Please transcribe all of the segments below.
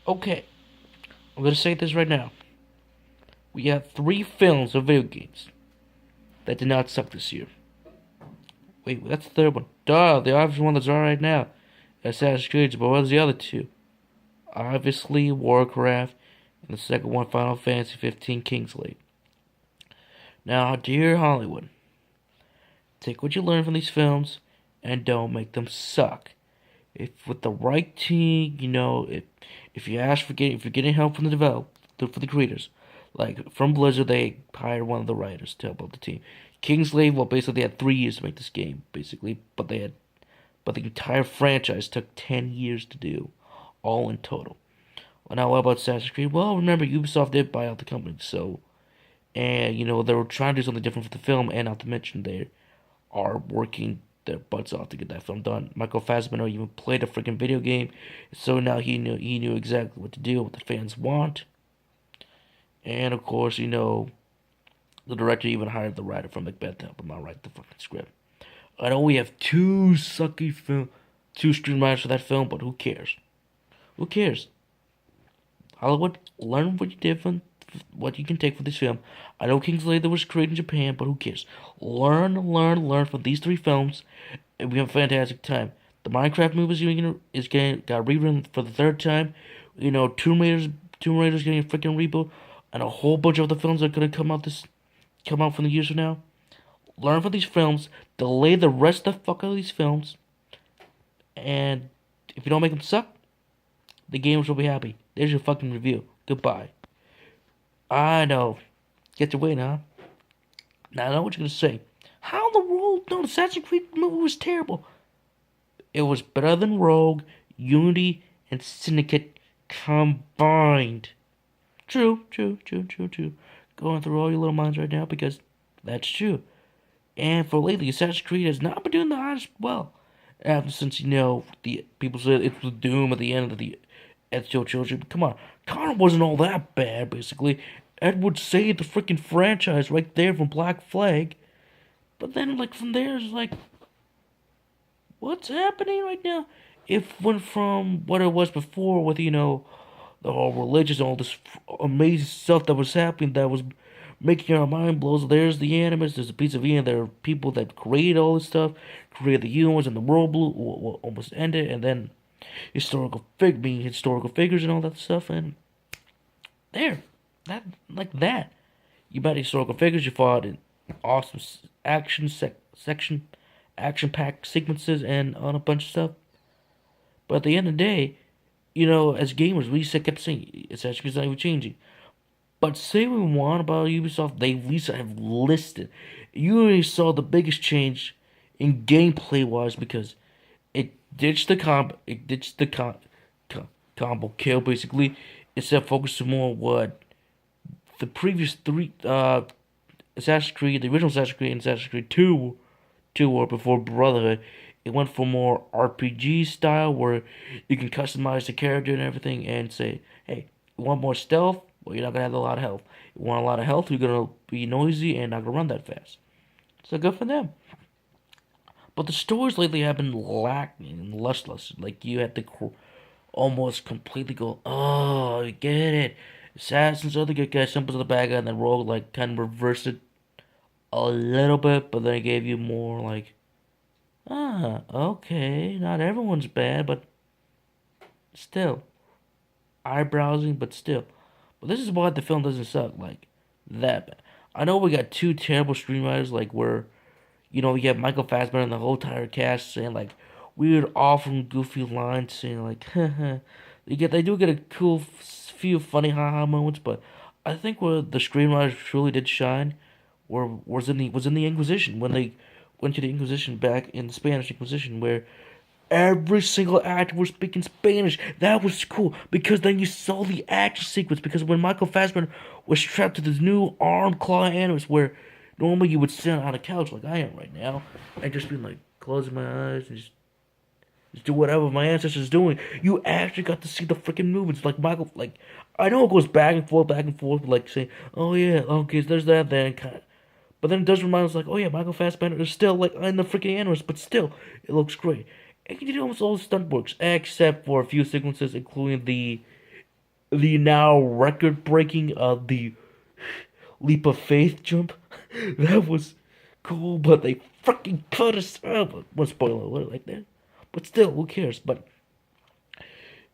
Okay, I'm gonna say this right now. We have three films of video games that did not suck this year. Wait, that's the third one. Duh, the obvious one that's out right now. Assassin's Creed, but what was the other two? Obviously, Warcraft, and the second one, Final Fantasy 15 Kingsley. Now, dear Hollywood, take what you learn from these films and don't make them suck. If with the right team, if you ask for if you're getting help from for the creators, like from Blizzard, they hired one of the writers to help out the team. Kingslave, well, basically they had 3 years to make this game, basically, but the entire franchise took 10 years to do, all in total. Well, now what about Assassin's Creed? Well, remember Ubisoft did buy out the company, so and they were trying to do something different for the film, and not to mention they are working their butts off to get that film done. Michael Fassbender even played a freaking video game, so now he knew exactly what to do, what the fans want, and of course, the director even hired the writer from Macbeth to help him out write the fucking script. I know we have two screenwriters for that film, but who cares? Who cares? Hollywood, learn what you did from what you can take from this film. I know Kingslayer was created in Japan, but who cares? Learn from these three films, and we have a fantastic time. The Minecraft movie got rewritten for the third time. Tomb Raider's getting a freaking reboot, and a whole bunch of other films are gonna come out from the years from now. Learn from these films, delay the rest of the fuck out of these films, and if you don't make them suck, the gamers will be happy. There's your fucking review. Goodbye. I know. Get your way now. Now I know what you're gonna say. How in the world? No, the Assassin's Creed movie was terrible. It was better than Rogue, Unity, and Syndicate combined. True. Going through all your little minds right now because that's true. And for lately, Assassin's Creed has not been doing the hottest well. Ever since the people said it was Doom at the end of the Ezio trilogy. But come on, Connor wasn't all that bad. Basically, Edward saved the freaking franchise right there from Black Flag. But then, like from there, it's like, what's happening right now? It went from what it was before with the whole religious and all this amazing stuff that was happening that was making our mind blows. There's the animus, there's a piece of Ian. There are people that create all this stuff, create the humans, and the world blew almost ended, and then historical figures and all that stuff, and there, that like that. You met historical figures. You fought in awesome section, action-packed sequences, and on a bunch of stuff. But at the end of the day, as gamers, we kept saying it's actually not even changing. But say we want about Ubisoft, they at least have listed. You already saw the biggest change in gameplay wise because combo kill basically. Instead of focusing more on what the previous three Assassin's Creed, the original Assassin's Creed and Assassin's Creed 2 were before Brotherhood. It went for more RPG style where you can customize the character and everything and say, hey, you want more stealth? Well, you're not gonna have a lot of health. You want a lot of health? You're gonna be noisy and not gonna run that fast. So good for them. But the stories lately have been lacking and lustless. Like you had to almost completely go, oh, I get it. Assassins are the good guys, Simples are the bad guy, and then Rogue like kind of reversed it a little bit, but then it gave you more like, okay, not everyone's bad, but still, eyebrowsing, but still. But this is why the film doesn't suck like that bad. I know we got two terrible screenwriters, like where you have Michael Fassbender and the whole entire cast saying like weird, awful, goofy lines, saying like, they do get a cool few funny haha moments, but I think where the screenwriters truly did shine was in the Inquisition when they went to the Inquisition back in the Spanish Inquisition where every single actor was speaking Spanish. That was cool because then you saw the action sequence. Because when Michael Fassbender was strapped to this new arm claw animus, where normally you would sit on a couch like I am right now and just be like closing my eyes and just do whatever my ancestors doing. You actually got to see the freaking movements. Like Michael, like I know it goes back and forth, like saying, "Oh yeah, okay, there's that." Then kind of, but then it does remind us, like, "Oh yeah, Michael Fassbender is still like in the freaking animus, but still, it looks great." And he did almost all the stunt works except for a few sequences, including the the now record-breaking the leap of faith jump. That was cool, but they freaking cut us out. One spoiler alert like that. But still, who cares? But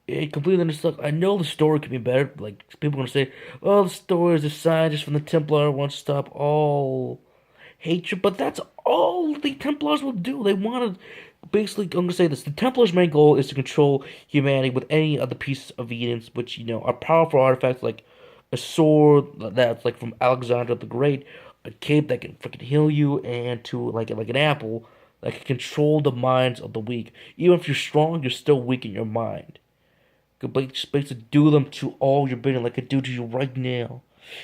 it completely understood. I know the story could be better. Like people are gonna say, "Oh, the story is a scientist from the Templar wants to stop all hatred," but that's all the Templars will do. They want to basically. I'm gonna say this: the Templars' main goal is to control humanity with any of the pieces of Eden, which are powerful artifacts like a sword that's like from Alexander the Great, a cape that can freaking heal you, and to like an apple that can control the minds of the weak. Even if you're strong, you're still weak in your mind. Could just basically do them to all your being, like I do to you right now,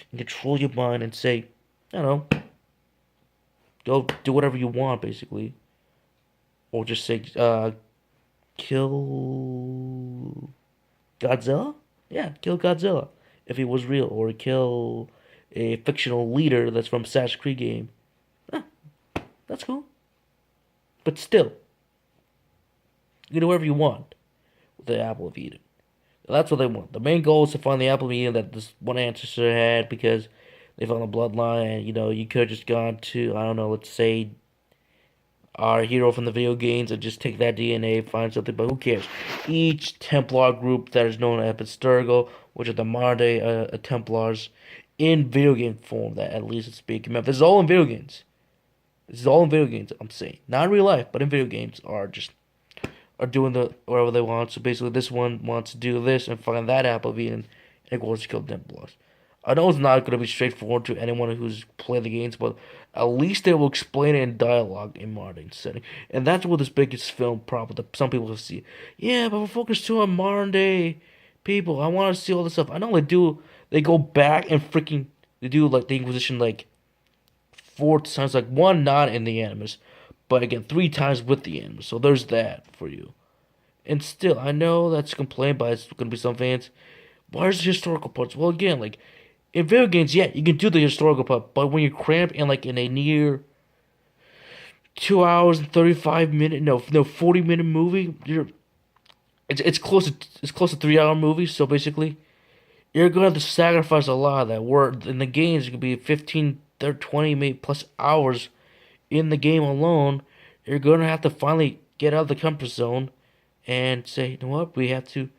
and control your mind and say, I don't know, go do whatever you want, basically, or just say, kill Godzilla. Yeah, kill Godzilla if he was real, or kill a fictional leader that's from Assassin's Creed game. Eh, that's cool, but still, you can do whatever you want with the Apple of Eden. That's what they want. The main goal is to find the Apple of Eden that this one ancestor had because they found the bloodline. And, you could have just gone to, I don't know, let's say our hero from the video games and just take that DNA, find something, but who cares? Each Templar group that is known as Abstergo, which are the modern day Templars, in video game form, that at least it's speaking. This is all in video games. This is all in video games, I'm saying. Not in real life, but in video games are doing whatever they want. So basically, this one wants to do this and find that Apple of Eden, and it goes to kill Templars. I know it's not going to be straightforward to anyone who's played the games, but at least they will explain it in dialogue in modern setting. And that's what this biggest film problem that some people see. Yeah, but we're focused too on modern day people. I want to see all this stuff. I know they do. They go back and freaking they do like the Inquisition like 4 times, like one not in the Animus, but again 3 times with the Animus. So there's that for you. And still, I know that's complained by it's going to be some fans. Where's the historical parts? Well, again, like in video games, yeah, you can do the historical part, but when you're cramped in like in a near 2 hours and 35 minute, no, 40-minute movie, it's close to 3 hour movie. So basically, you're gonna have to sacrifice a lot of that. Where in the games, it could be 15, 30, 20, maybe plus hours in the game alone. You're gonna have to finally get out of the comfort zone and say, you know what, we have to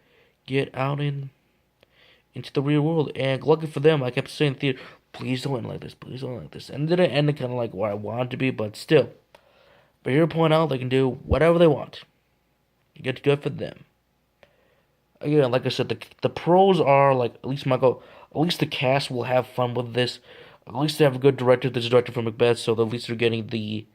get out into the real world. And lucky for them, I kept saying in theater, please don't end like this, please don't end like this. And then it ended kind of like where I wanted to be, but still. But here to point out, they can do whatever they want. You get good for them. Again, like I said, the pros are like at least at least the cast will have fun with this. At least they have a good director. This is director from Macbeth, so at least they're getting the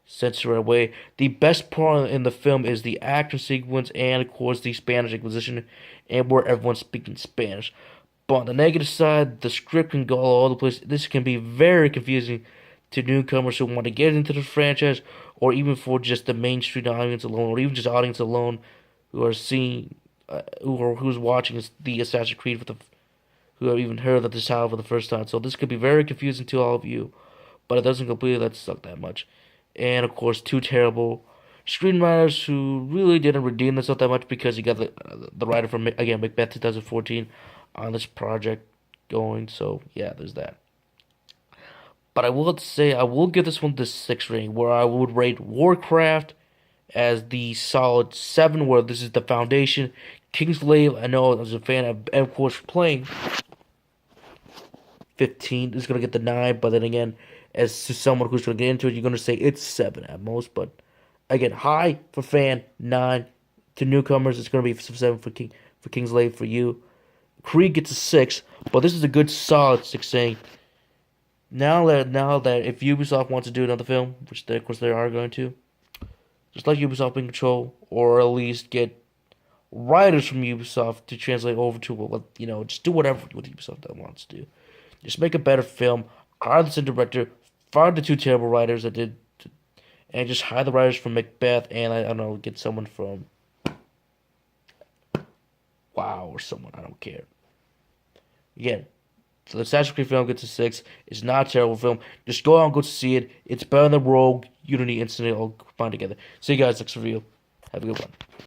censor away. The best part in the film is the action sequence and, of course, the Spanish Inquisition, and where everyone's speaking Spanish. But on the negative side, the script can go all over the place. This can be very confusing to newcomers who want to get into the franchise, or even for just the mainstream audience alone, or even just audience alone who are seeing, who's watching the Assassin's Creed who have even heard of this title for the first time. So this could be very confusing to all of you, but it doesn't completely let suck that much. And of course, 2 terrible screenwriters who really didn't redeem themselves that much because you got the writer from again Macbeth 2014 on this project going. So yeah, there's that. But I will say I will give this one the 6 rating, where I would rate Warcraft as the solid 7, where this is the foundation. Kingslave, I know I was a fan of course playing 15 is gonna get the 9, but then again, as to someone who's gonna get into it, you're gonna say it's 7 at most. But again, high for fan, 9 to newcomers. It's gonna be 7 for Kingslave for you. Krieg gets a 6, but this is a good solid 6. Saying now that if Ubisoft wants to do another film, which of course they are going to, just let Ubisoft be in control, or at least get writers from Ubisoft to translate over to just do whatever with Ubisoft that wants to do. Just make a better film. Hire the director. Fire the 2 terrible writers that did, and just hire the writers from Macbeth, and I don't know, get someone from WoW or someone. I don't care. Again, so the Assassin's Creed film gets a 6. It's not a terrible film. Just go out and go to see it. It's better than Rogue, Unity, Incident all combined together. See you guys next review. Have a good one.